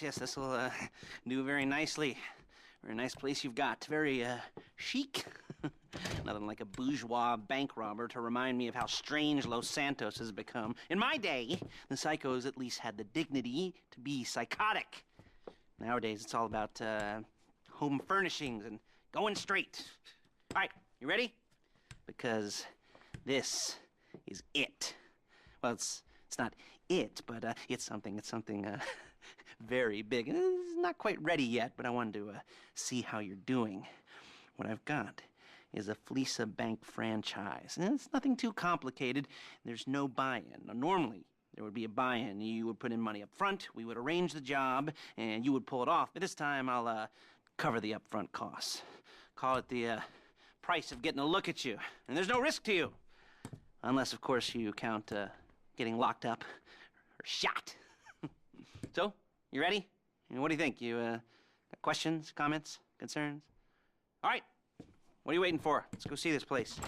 Yes, this will do very nicely. Very nice place you've got. Very chic. Nothing like a bourgeois bank robber to remind me of how strange Los Santos has become. In my day, the psychos at least had the dignity to be psychotic. Nowadays, it's all about home furnishings and going straight. All right, you ready? Because this is it. Well, it's not it, but it's something very big. It's not quite ready yet, but I wanted to see how you're doing. What I've got is a Fleesa Bank franchise. And it's nothing too complicated. There's no buy-in. Now, normally, there would be a buy-in. You would put in money up front, we would arrange the job, and you would pull it off. But this time, I'll cover the upfront costs. Call it the price of getting a look at you. And there's no risk to you. Unless, of course, you count getting locked up or shot. So, you ready? What do you think? You got questions, comments, concerns? All right. What are you waiting for? Let's go see this place.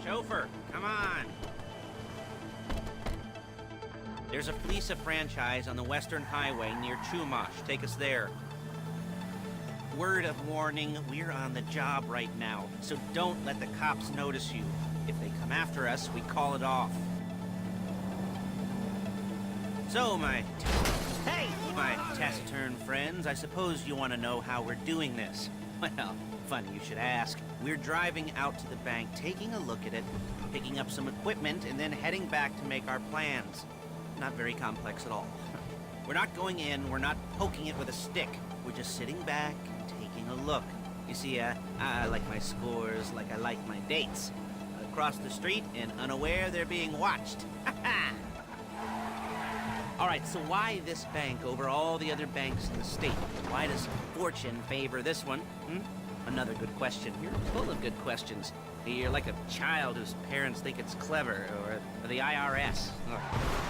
Chauffeur, come on. There's a Fleesa franchise on the Western Highway near Chumash. Take us there. Word of warning, we're on the job right now, so don't let the cops notice you. If they come after us, we call it off. So, my taciturn friends, I suppose you want to know how we're doing this. Well, funny you should ask. We're driving out to the bank, taking a look at it, picking up some equipment, and then heading back to make our plans. Not very complex at all. We're not going in, we're not poking it with a stick. We're just sitting back and taking a look. You see, I like my scores like I like my dates. Across the street and unaware they're being watched. All right, so why this bank over all the other banks in the state? Why does fortune favor this one? Another good question. You're full of good questions. You're like a child whose parents think it's clever, or the IRS.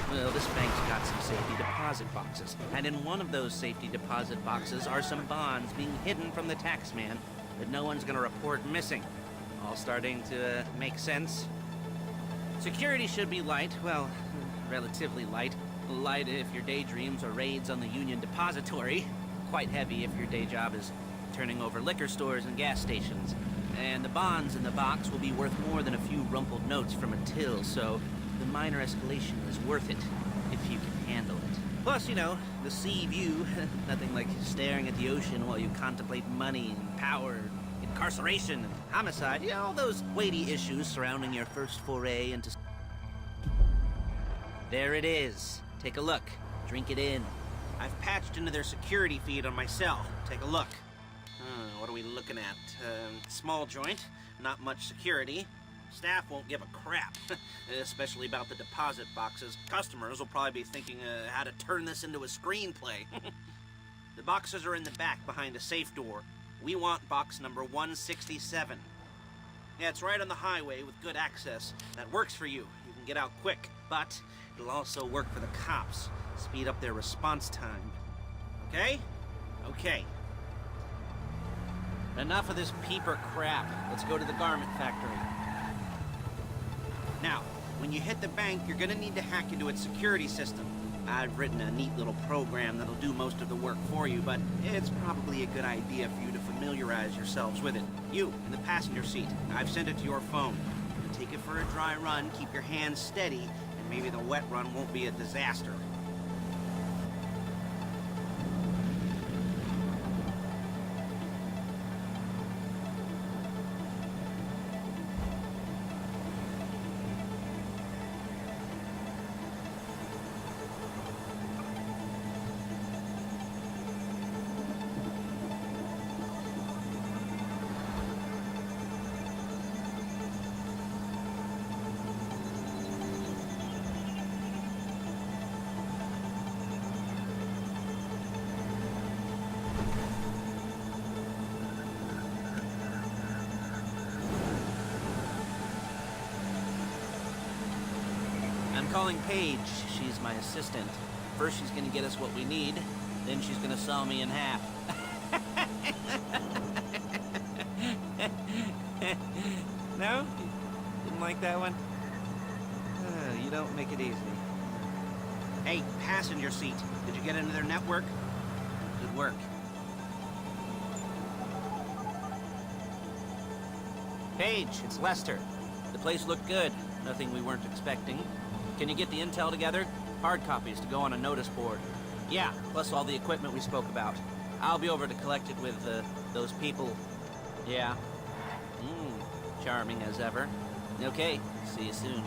Well, this bank's got some safety deposit boxes, and in one of those safety deposit boxes are some bonds being hidden from the tax man that no one's gonna report missing. All starting to make sense. Security should be light, well, relatively light. Light if your daydreams are raids on the Union Depository. Quite heavy if your day job is turning over liquor stores and gas stations. And the bonds in the box will be worth more than a few rumpled notes from a till, so the minor escalation is worth it, if you can handle it. Plus, you know, the sea view, nothing like staring at the ocean while you contemplate money and power, incarceration and homicide, you know, all those weighty issues surrounding your first foray into... There it is. Take a look. Drink it in. I've patched into their security feed on my cell. Take a look. What are we looking at? Small joint, not much security. Staff won't give a crap, especially about the deposit boxes. Customers will probably be thinking how to turn this into a screenplay. The boxes are in the back behind a safe door. We want box number 167. Yeah, it's right on the highway with good access. That works for you. You can get out quick, but it'll also work for the cops. Speed up their response time. Okay? Okay. Enough of this peeper crap. Let's go to the garment factory. Now, when you hit the bank, you're gonna need to hack into its security system. I've written a neat little program that'll do most of the work for you, but it's probably a good idea for you to familiarize yourselves with it. You, in the passenger seat, I've sent it to your phone. Take it for a dry run, keep your hands steady, and maybe the wet run won't be a disaster. calling Paige. She's my assistant. First she's gonna get us what we need, then she's gonna saw me in half. No? Didn't like that one? You don't make it easy. Hey, passenger seat. Did you get into their network? Good work. Paige, it's Lester. The place looked good. Nothing we weren't expecting. Can you get the intel together? Hard copies to go on a notice board. Yeah, plus all the equipment we spoke about. I'll be over to collect it with, those people. Yeah. Charming as ever. Okay, see you soon.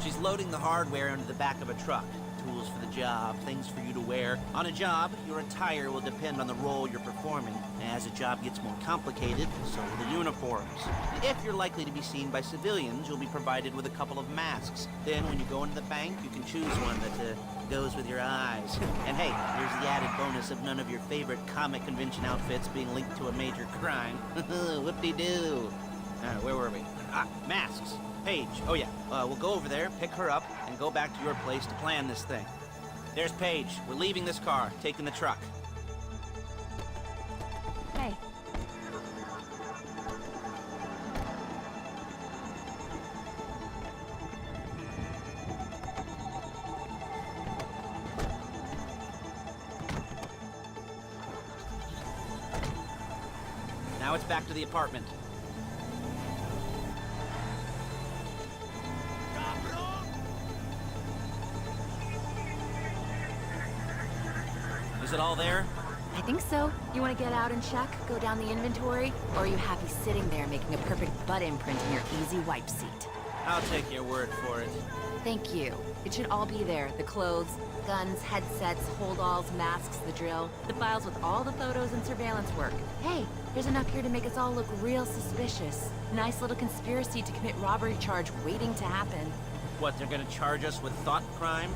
She's loading the hardware into the back of a truck. Tools for the job, things for you to wear. On a job, your attire will depend on the role you're performing. As a job gets more complicated, so will the uniforms. If you're likely to be seen by civilians, you'll be provided with a couple of masks. Then when you go into the bank, you can choose one that goes with your eyes. And hey, here's the added bonus of none of your favorite comic convention outfits being linked to a major crime. Whoop-de-doo. Where were we? Masks. Paige. Oh yeah, we'll go over there, pick her up, and go back to your place to plan this thing. There's Paige. We're leaving this car, taking the truck. Hey. Now it's back to the apartment. Is it all there? I think so. You want to get out and check? Go down the inventory? Or are you happy sitting there making a perfect butt imprint in your easy wipe seat? I'll take your word for it. Thank you. It should all be there. The clothes, guns, headsets, hold-alls, masks, the drill. The files with all the photos and surveillance work. Hey, there's enough here to make us all look real suspicious. Nice little conspiracy to commit robbery charge waiting to happen. What, they're gonna charge us with thought crime?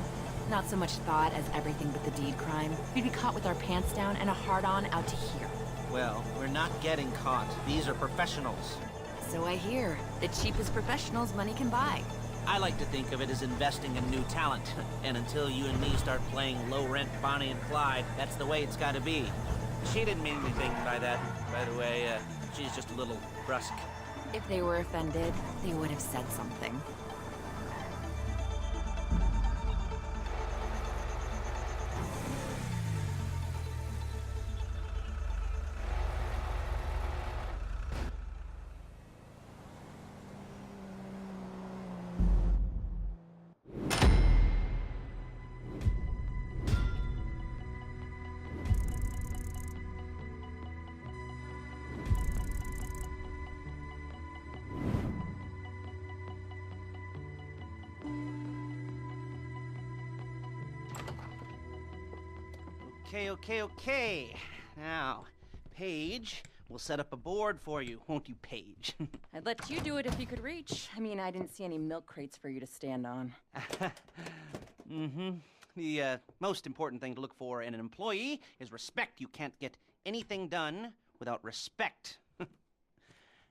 Not so much thought as everything but the deed crime. We'd be caught with our pants down and a hard-on out to here. Well, we're not getting caught. These are professionals. So I hear. The cheapest professionals money can buy. I like to think of it as investing in new talent. And until you and me start playing low-rent Bonnie and Clyde, that's the way it's gotta be. She didn't mean anything by that, by the way. She's just a little brusque. If they were offended, they would have said something. Okay. Now, Paige, we'll set up a board for you, won't you, Paige? I'd let you do it if you could reach. I mean, I didn't see any milk crates for you to stand on. The most important thing to look for in an employee is respect. You can't get anything done without respect.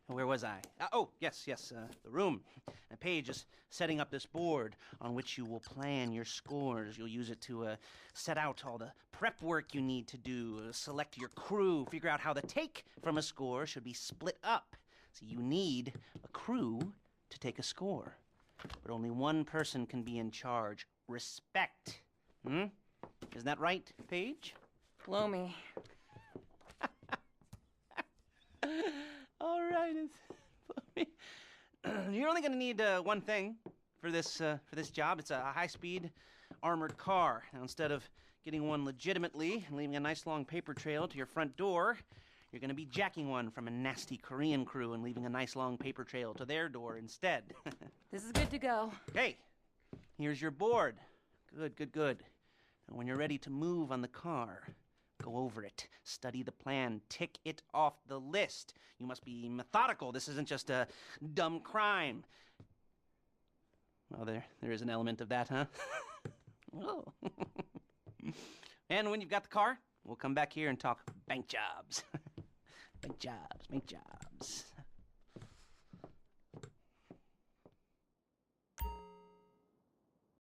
Where was I? Yes, the room. Paige is setting up this board on which you will plan your scores. You'll use it to set out all the prep work you need to do, select your crew, figure out how the take from a score should be split up. So you need a crew to take a score. But only one person can be in charge. Respect. Isn't that right, Paige? Blow me. All right, you're only going to need one thing for this job. It's a high-speed armored car. Now, instead of getting one legitimately and leaving a nice long paper trail to your front door, you're going to be jacking one from a nasty Korean crew and leaving a nice long paper trail to their door instead. This is good to go. Hey, here's your board. Good. And when you're ready to move on the car, go over it, study the plan, tick it off the list. You must be methodical. This isn't just a dumb crime. Well, there is an element of that, huh? Oh. And when you've got the car, we'll come back here and talk bank jobs. Bank jobs.